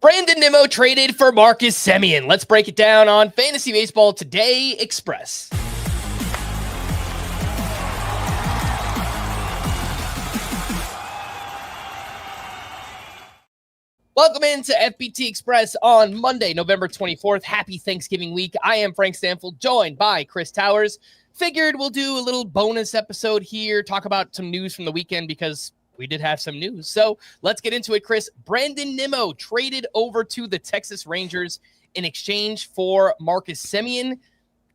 Brandon Nimmo traded for Marcus Semien. Let's break it down on Fantasy Baseball Today Express. Welcome into FBT Express on Monday, November 24th. Happy Thanksgiving week. I am Frank Stampfl, joined by Chris Towers. Figured we'll do a little bonus episode here, talk about some news from the weekend because we did have some news. So let's get into it, Chris. Brandon Nimmo traded over to the Texas Rangers in exchange for Marcus Semien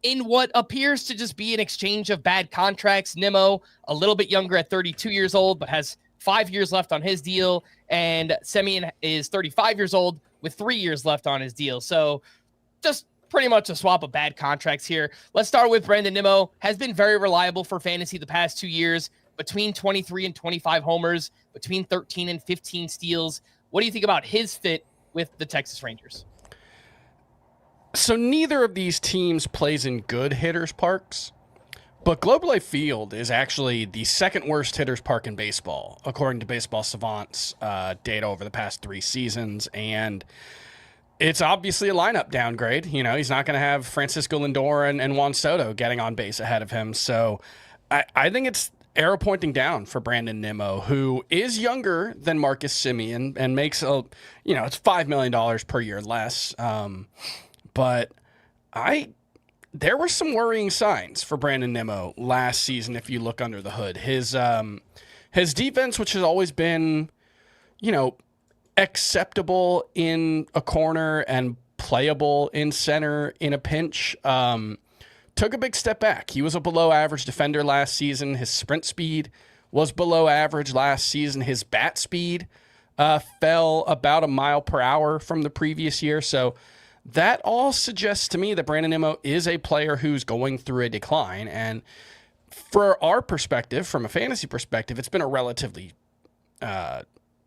in what appears to just be an exchange of bad contracts. Nimmo, a little bit younger at 32 years old, but has 5 years left on his deal. And Semien is 35 years old with 3 years left on his deal. So just pretty much a swap of bad contracts here. Let's start with Brandon Nimmo. Has been very reliable for fantasy the past 2 years. Between 23 and 25 homers, between 13 and 15 steals. What do you think about his fit with the Texas Rangers? So neither of these teams plays in good hitters' parks, but Globe Life Field is actually the second worst hitters' park in baseball, according to Baseball Savant's data over the past 3 seasons. And it's obviously a lineup downgrade. You know, he's not going to have Francisco Lindor and Juan Soto getting on base ahead of him. So I think it's arrow pointing down for Brandon Nimmo, who is younger than Marcus Semien and makes it's $5 million per year less. But there were some worrying signs for Brandon Nimmo last season. If you look under the hood, his defense, which has always been, acceptable in a corner and playable in center in a pinch, took a big step back. He was a below average defender last season. His sprint speed was below average last season. His bat speed fell about a mile per hour from the previous year. So that all suggests to me that Brandon Nimmo is a player who's going through a decline. And for our perspective, from a fantasy perspective, it's been a relatively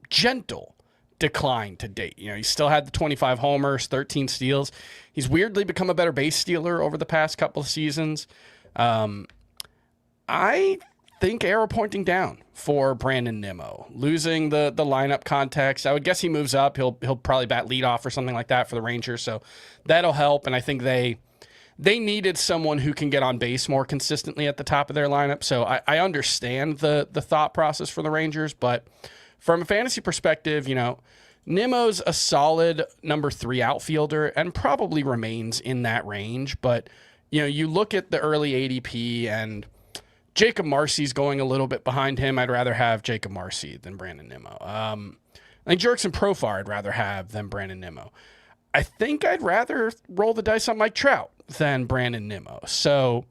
gentle decline to date. He still had the 25 homers, 13 steals. He's weirdly become a better base stealer over the past couple of seasons. I think arrow pointing down for Brandon Nimmo. Losing the lineup context, I would guess he moves up. He'll probably bat leadoff or something like that for the Rangers, so that'll help. And I think they needed someone who can get on base more consistently at the top of their lineup. So I understand the thought process for the Rangers, but from a fantasy perspective, Nimmo's a solid number 3 outfielder and probably remains in that range. But, you look at the early ADP and Jacob Marcy's going a little bit behind him. I'd rather have Jacob Marcy than Brandon Nimmo. I think Jurickson Profar I'd rather have than Brandon Nimmo. I think I'd rather roll the dice on Mike Trout than Brandon Nimmo. So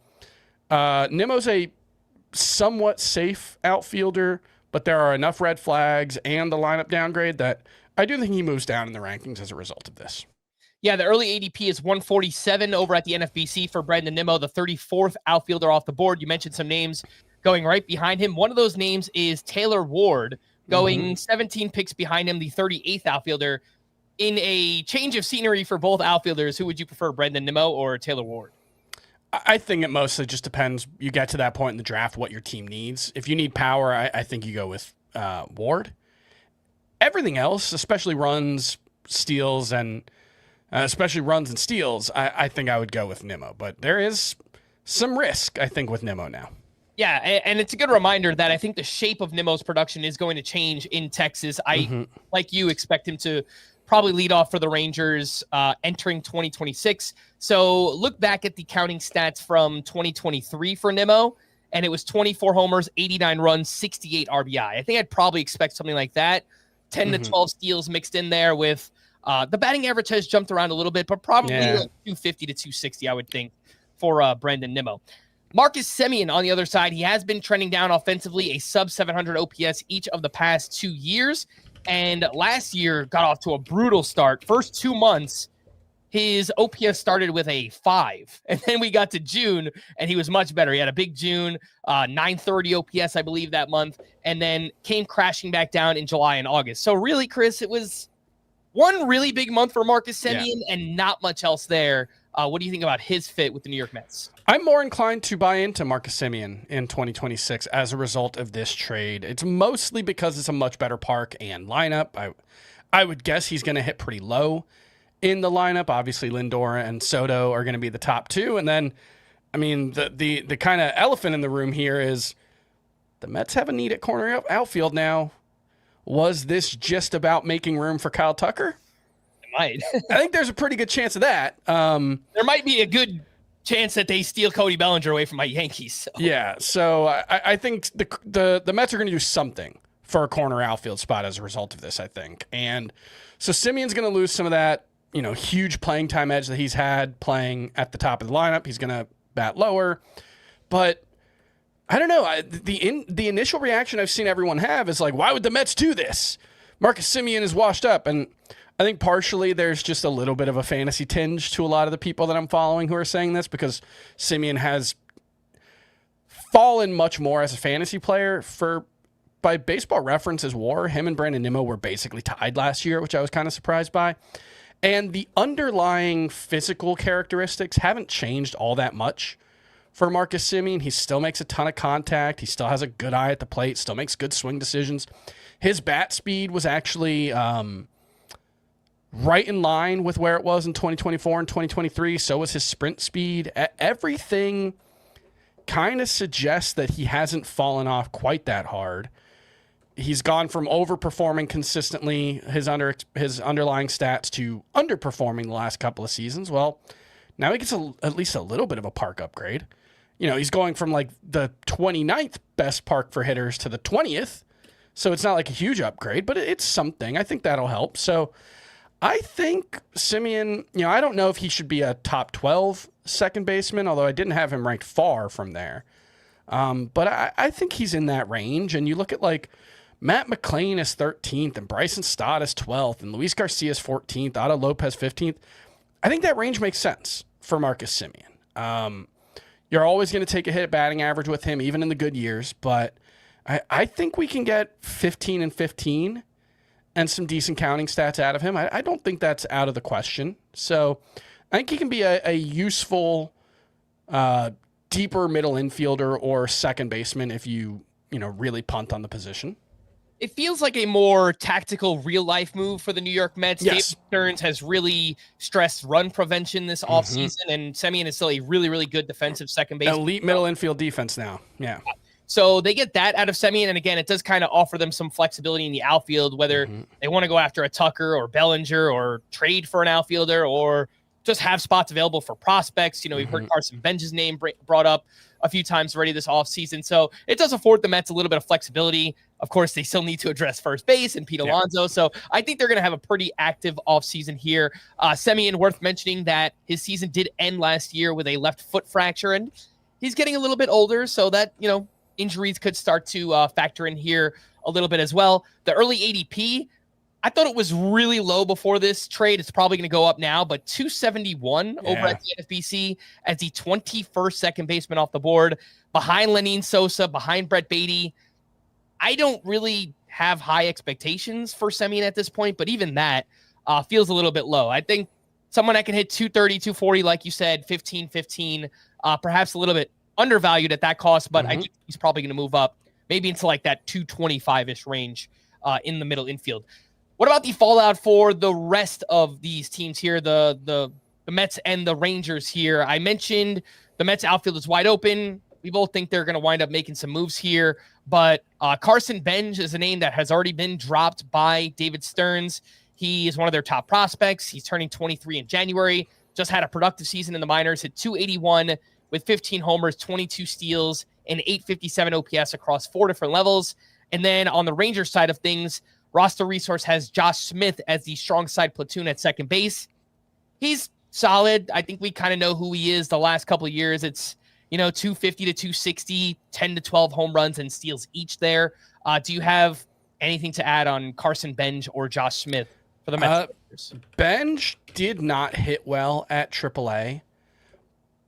Nimmo's a somewhat safe outfielder, but there are enough red flags and the lineup downgrade that I do think he moves down in the rankings as a result of this. Yeah, the early ADP is 147 over at the NFBC for Brandon Nimmo, the 34th outfielder off the board. You mentioned some names going right behind him. One of those names is Taylor Ward, going 17 picks behind him, the 38th outfielder. In a change of scenery for both outfielders, who would you prefer, Brandon Nimmo or Taylor Ward? I think it mostly just depends. You get to that point in the draft, what your team needs. If you need power, I think you go with Ward. Everything else, especially runs, steals, and steals, I think I would go with Nimmo. But there is some risk, I think, with Nimmo now. Yeah, and it's a good reminder that I think the shape of Nimmo's production is going to change in Texas. I, like you, expect him to probably lead off for the Rangers entering 2026. So look back at the counting stats from 2023 for Nimmo, and it was 24 homers, 89 runs, 68 RBI. I think I'd probably expect something like that. 10 to 12 steals mixed in there with the batting average has jumped around a little bit, but probably like 250 to 260, I would think, for Brandon Nimmo. Marcus Semien, on the other side, he has been trending down offensively, a sub 700 OPS each of the past 2 years. And last year got off to a brutal start. First 2 months, his OPS started with a 5. And then we got to June, and he was much better. He had a big June, 930 OPS, I believe, that month, and then came crashing back down in July and August. So really, Chris, it was one really big month for Marcus Semien and not much else there. What do you think about his fit with the New York Mets? I'm more inclined to buy into Marcus Semien in 2026 as a result of this trade. It's mostly because it's a much better park and lineup. I would guess he's going to hit pretty low in the lineup. Obviously, Lindor and Soto are going to be the top two. And then, I mean, the kind of elephant in the room here is the Mets have a need at corner outfield now. Was this just about making room for Kyle Tucker? It might. I think there's a pretty good chance of that. There might be a good chance that they steal Cody Bellinger away from my Yankees. So. Yeah, so I think the Mets are going to do something for a corner outfield spot as a result of this, I think. And so Semien's going to lose some of that, huge playing time edge that he's had playing at the top of the lineup. He's going to bat lower. But I don't know. The initial reaction I've seen everyone have is like, why would the Mets do this? Marcus Semien is washed up. And I think partially there's just a little bit of a fantasy tinge to a lot of the people that I'm following who are saying this, because Semien has fallen much more as a fantasy player. By Baseball Reference's WAR, him and Brandon Nimmo were basically tied last year, which I was kind of surprised by. And the underlying physical characteristics haven't changed all that much for Marcus Semien. He still makes a ton of contact. He still has a good eye at the plate, still makes good swing decisions. His bat speed was actually right in line with where it was in 2024 and 2023. So was his sprint speed. Everything kind of suggests that he hasn't fallen off quite that hard. He's gone from overperforming consistently his underlying stats to underperforming the last couple of seasons. Well, now he gets at least a little bit of a park upgrade. He's going from like the 29th best park for hitters to the 20th. So it's not like a huge upgrade, but it's something. I think that'll help. So I think Semien, I don't know if he should be a top 12 second baseman, although I didn't have him ranked far from there. But I think he's in that range. And you look at like Matt McClain is 13th and Bryson Stott is 12th and Luis Garcia is 14th, Otto Lopez 15th. I think that range makes sense for Marcus Semien. You're always going to take a hit at batting average with him, even in the good years, but I think we can get 15 and 15 and some decent counting stats out of him. I don't think that's out of the question. So I think he can be a useful, deeper middle infielder or second baseman if you really punt on the position. It feels like a more tactical real-life move for the New York Mets. Yes. David Stearns has really stressed run prevention this offseason, and Semien is still a really, really good defensive second baseman. Elite middle infield defense now. Yeah. So they get that out of Semien, and again, it does kind of offer them some flexibility in the outfield, whether they want to go after a Tucker or Bellinger or trade for an outfielder or just have spots available for prospects. We've heard Carson Bench's name brought up a few times already this offseason. So it does afford the Mets a little bit of flexibility. Of course, they still need to address first base and Pete Alonso. So I think they're going to have a pretty active offseason here. Semien, worth mentioning that his season did end last year with a left foot fracture, and he's getting a little bit older, so that, injuries could start to factor in here a little bit as well. The early ADP, I thought it was really low before this trade. It's probably going to go up now, but 271 over at the NFBC as the 21st second baseman off the board, behind Lenyn Sosa, behind Brett Baty. I don't really have high expectations for Semien at this point, but even that feels a little bit low. I think someone that can hit 230, 240, like you said, 15, perhaps a little bit undervalued at that cost, but I think he's probably going to move up maybe into like that 225-ish range in the middle infield. What about the fallout for the rest of these teams here, the Mets and the Rangers here? I mentioned the Mets outfield is wide open. We both think they're going to wind up making some moves here, but Carson Bench is a name that has already been dropped by David Stearns. He is one of their top prospects. He's turning 23 in January, just had a productive season in the minors, hit 281 with 15 homers, 22 steals, and 857 OPS across 4 different levels. And then on the Rangers side of things, Roster Resource has Josh Smith as the strong side platoon at second base. He's solid. I think we kind of know who he is the last couple of years. It's, 250 to 260, 10 to 12 home runs and steals each there. Do you have anything to add on Carson Bench or Josh Smith for the Mets? Bench did not hit well at AAA.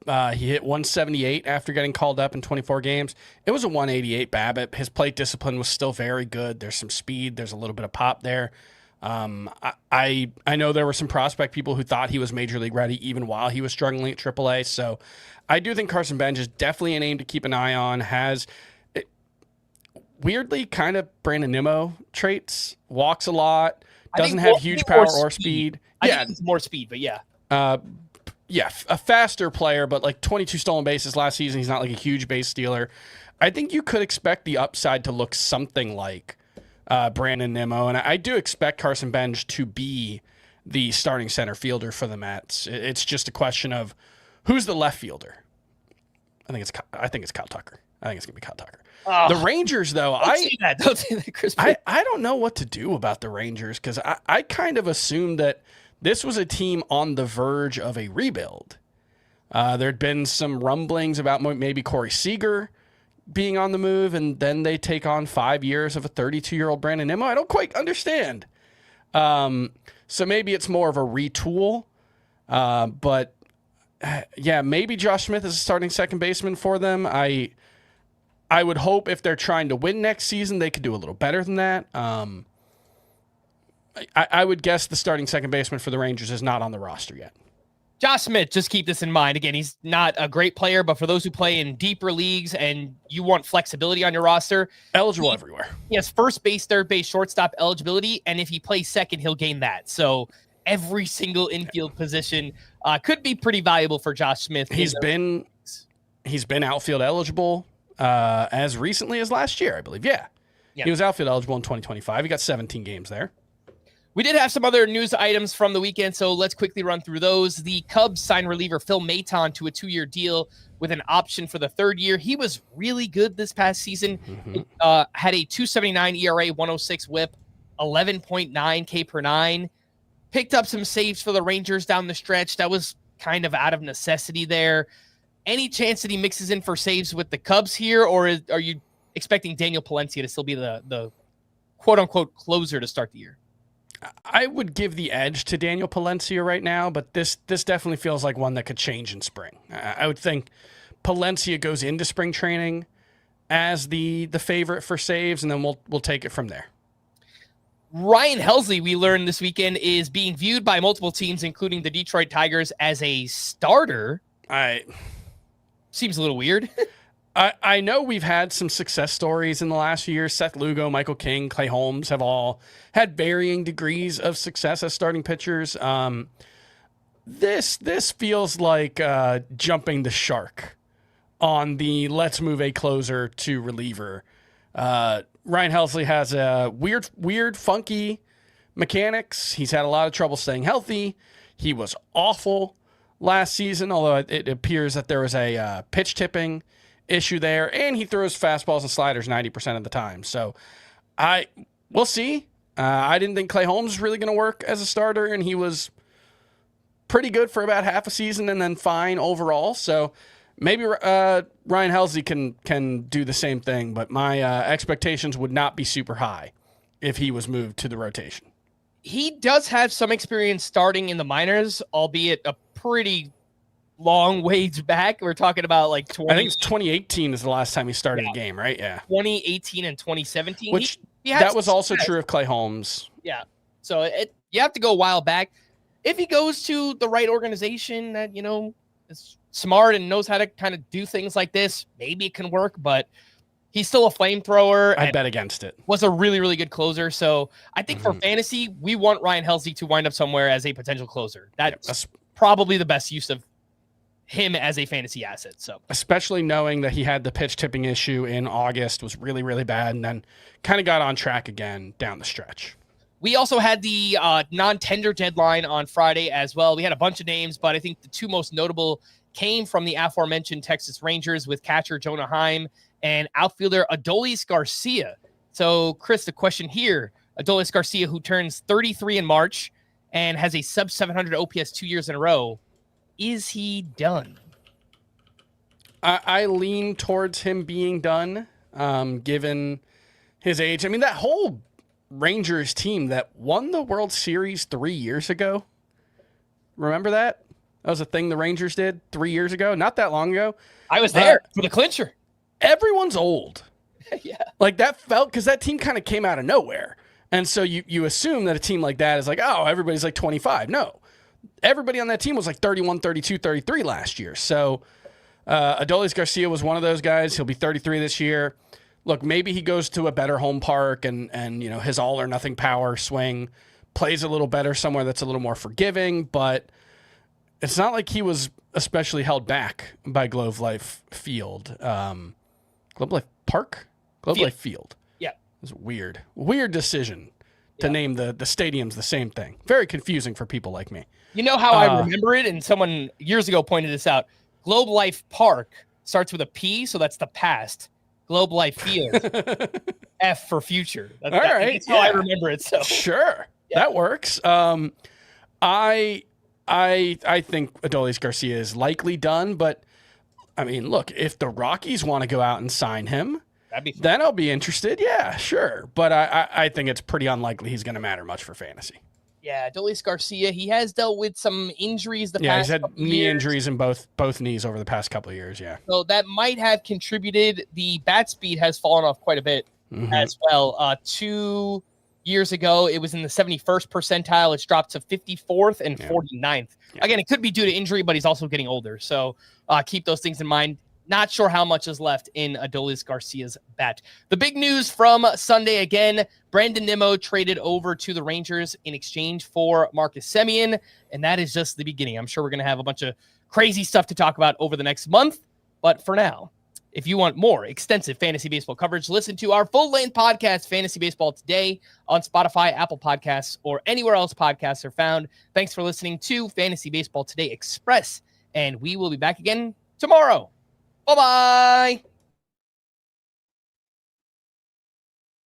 He hit 178 after getting called up in 24 games. It was a 188 BABIP. His plate discipline was still very good. There's some speed. There's a little bit of pop there. I know there were some prospect people who thought he was major league ready even while he was struggling at AAA. So I do think Carson Bench is definitely a name to keep an eye on. Has weirdly kind of Brandon Nimmo traits. Walks a lot. Doesn't have huge power or speed. I think it's more speed, but yeah. Yeah, a faster player, but like 22 stolen bases last season. He's not like a huge base stealer. I think you could expect the upside to look something like Brandon Nimmo, and I do expect Carson Bench to be the starting center fielder for the Mets. It's just a question of who's the left fielder. I think it's Kyle Tucker. I think it's gonna be Kyle Tucker. The Rangers, though, don't say that, Chris. I don't know what to do about the Rangers because I kind of assumed that this was a team on the verge of a rebuild. There'd been some rumblings about maybe Corey Seager being on the move, and then they take on 5 years of a 32-year-old Brandon Nimmo. I don't quite understand. So maybe it's more of a retool. But yeah, maybe Josh Smith is a starting second baseman for them. I would hope if they're trying to win next season, they could do a little better than that. I would guess the starting second baseman for the Rangers is not on the roster yet. Josh Smith, just keep this in mind. Again, he's not a great player, but for those who play in deeper leagues and you want flexibility on your roster, eligible everywhere. He has first base, third base, shortstop eligibility, and if he plays second, he'll gain that. So every single infield position could be pretty valuable for Josh Smith. He's been outfield eligible as recently as last year, I believe. Yeah. He was outfield eligible in 2025. He got 17 games there. We did have some other news items from the weekend, so let's quickly run through those. The Cubs signed reliever Phil Maton to a 2-year deal with an option for the third year. He was really good this past season. Had a 2.79 ERA, 106 WHIP, 11.9 K per nine. Picked up some saves for the Rangers down the stretch. That was kind of out of necessity there. Any chance that he mixes in for saves with the Cubs here, or are you expecting Daniel Palencia to still be the quote-unquote closer to start the year? I would give the edge to Daniel Palencia right now, but this definitely feels like one that could change in spring. I would think Palencia goes into spring training as the favorite for saves, and then we'll take it from there. Ryan Helsley, we learned this weekend, is being viewed by multiple teams, including the Detroit Tigers, as a starter. Seems a little weird. I know we've had some success stories in the last few years. Seth Lugo, Michael King, Clay Holmes have all had varying degrees of success as starting pitchers. This feels like jumping the shark on the let's move a closer to reliever. Ryan Helsley has a weird, funky mechanics. He's had a lot of trouble staying healthy. He was awful last season, although it appears that there was a pitch tipping issue there, and he throws fastballs and sliders 90% of the time. So we'll see. I didn't think Clay Holmes was really going to work as a starter, and he was pretty good for about half a season and then fine overall. So maybe Ryan Helsley can do the same thing, but my expectations would not be super high if he was moved to the rotation. He does have some experience starting in the minors, albeit a pretty long ways back. We're talking about like 20. I think it's 2018 is the last time he started a game, right? Yeah. 2018 and 2017. Which that was also true of Clay Holmes. Yeah. So you have to go a while back. If he goes to the right organization that, is smart and knows how to kind of do things like this, maybe it can work, but he's still a flamethrower. I'd bet against it. Was a really, really good closer. So I think for fantasy, we want Ryan Helsley to wind up somewhere as a potential closer. That's probably the best use of him as a fantasy asset. So especially knowing that he had the pitch tipping issue in August, was really, really bad, and then kind of got on track again down the stretch. We also had the non-tender deadline on Friday as well. We had a bunch of names, but I think the two most notable came from the aforementioned Texas Rangers with catcher Jonah Heim and outfielder Adolis Garcia. So, Chris, the question here, Adolis Garcia, who turns 33 in March and has a sub-700 OPS 2 years in a row, is he done? I lean towards him being done, given his age. I mean, that whole Rangers team that won the World Series 3 years ago. Remember that? That was a thing the Rangers did 3 years ago. Not that long ago. I was there for the clincher. Everyone's old. Yeah. Like that felt, because that team kind of came out of nowhere. And so you assume that a team like that is like, oh, everybody's like 25. No. Everybody on that team was like 31, 32, 33 last year. So Adolis Garcia was one of those guys. He'll be 33 this year. Look, maybe he goes to a better home park and his all or nothing power swing plays a little better somewhere that's a little more forgiving, but it's not like he was especially held back by Globe Life Field. Globe Life Park? Globe Life Field. Yeah. It was a weird decision to name the stadiums the same thing. Very confusing for people like me. You know how I remember it? And someone years ago pointed this out. Globe Life Park starts with a P, so that's the past. Globe Life Field, F for future. That's how I remember it. So sure, that works. I think Adolis Garcia is likely done, but I mean, look, if the Rockies want to go out and sign him, then I'll be interested. Yeah, sure, but I think it's pretty unlikely he's going to matter much for fantasy. Yeah, Adolis Garcia, he has dealt with some injuries the past he's had knee years. injuries in both knees over the past couple of years, yeah. So that might have contributed. The bat speed has fallen off quite a bit as well. 2 years ago, it was in the 71st percentile. It's dropped to 54th and 49th. Yeah. Again, it could be due to injury, but he's also getting older. So keep those things in mind. Not sure how much is left in Adolis Garcia's bat. The big news from Sunday again, Brandon Nimmo traded over to the Rangers in exchange for Marcus Semien, and that is just the beginning. I'm sure we're going to have a bunch of crazy stuff to talk about over the next month, but for now, if you want more extensive fantasy baseball coverage, listen to our full-length podcast, Fantasy Baseball Today, on Spotify, Apple Podcasts, or anywhere else podcasts are found. Thanks for listening to Fantasy Baseball Today Express, and we will be back again tomorrow. Bye-bye.